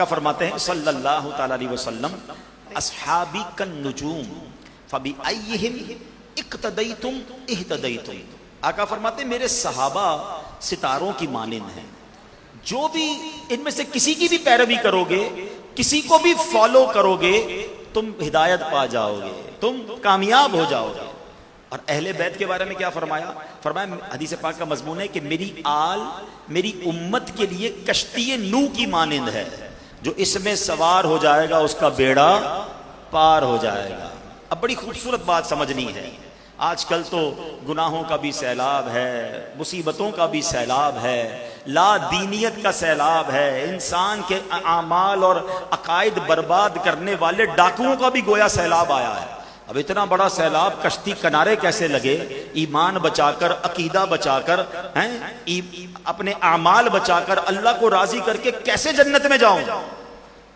آقا فرماتے ہیں صلی اللہ تعالی علیہ وسلم اصحابی کالنجوم فبأیہم اقتدیتم اہتدیتم. آقا فرماتے ہیں میرے صحابہ ستاروں کی مانند ہیں، جو بھی ان میں سے کسی کی بھی پیروی کرو گے، کسی کو بھی فالو کرو گے، تم ہدایت پا جاؤ گے، تم کامیاب ہو جاؤ گے. اور اہل بیت کے بارے میں کیا فرمایا؟ فرمایا حدیث پاک کا مضمون ہے کہ میری آل میری امت کے لیے کشتی نوح کی مانند ہے، جو اس میں سوار ہو جائے گا اس کا بیڑا پار ہو جائے گا. اب بڑی خوبصورت بات سمجھنی ہے. آج کل تو گناہوں کا بھی سیلاب ہے، مصیبتوں کا بھی سیلاب ہے، لا دینیت کا سیلاب ہے، انسان کے اعمال اور عقائد برباد کرنے والے ڈاکوؤں کا بھی گویا سیلاب آیا ہے. اب اتنا بڑا سیلاب کشتی کنارے کیسے لگے؟ ایمان بچا کر، عقیدہ بچا کر، اپنے اعمال بچا کر، اللہ کو راضی کر کے کیسے جنت میں جاؤں؟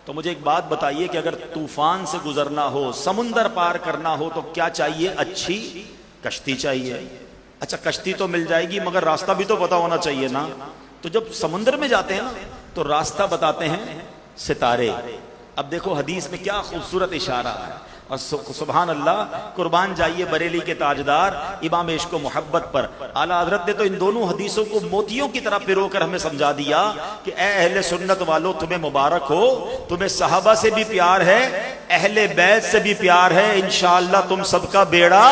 تو مجھے ایک بات بتائیے کہ اگر طوفان سے گزرنا ہو، سمندر پار کرنا ہو تو کیا چاہیے؟ اچھی کشتی چاہیے. اچھا کشتی تو مل جائے گی مگر راستہ بھی تو پتا ہونا چاہیے نا. تو جب سمندر میں جاتے ہیں نا تو راستہ بتاتے ہیں ستارے. اب دیکھو حدیث میں کیا خوبصورت اشارہ ہے. اور سبحان اللہ، قربان جائیے بریلی کے تاجدار امام عشق و محبت پر. اعلیٰ حضرت نے تو ان دونوں حدیثوں کو موتیوں کی طرح پرو کر ہمیں سمجھا دیا کہ اے اہل سنت والو تمہیں مبارک ہو، تمہیں صحابہ سے بھی پیار ہے، اہل بیت سے بھی پیار ہے، انشاءاللہ تم سب کا بیڑا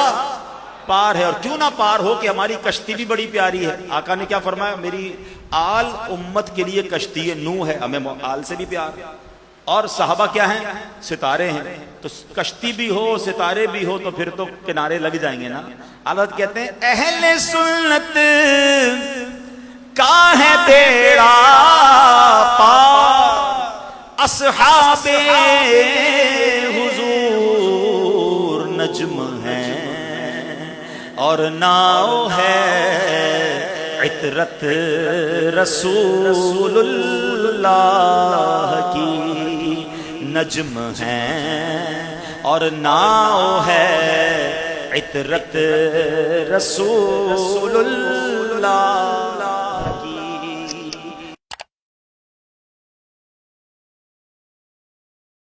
پار ہے. اور کیوں نہ پار ہو کہ ہماری کشتی بھی بڑی پیاری ہے. آقا نے کیا فرمایا؟ میری آل امت کے لیے کشتی نوح ہے، ہمیں آل سے بھی پیار ہے. اور صحابہ کیا ہیں؟ ستارے ہیں. تو کشتی بھی ہو ستارے بھی ہو تو پھر تو کنارے لگ جائیں گے نا. حضرت کہتے ہیں اہل سنت کا ہے بیڑا پار، اصحاب حضور نجم ہیں اور ناؤ ہے عطرت رسول اللہ کی. نجم ہیں اور ناؤ ہے عطرت رسول اللہ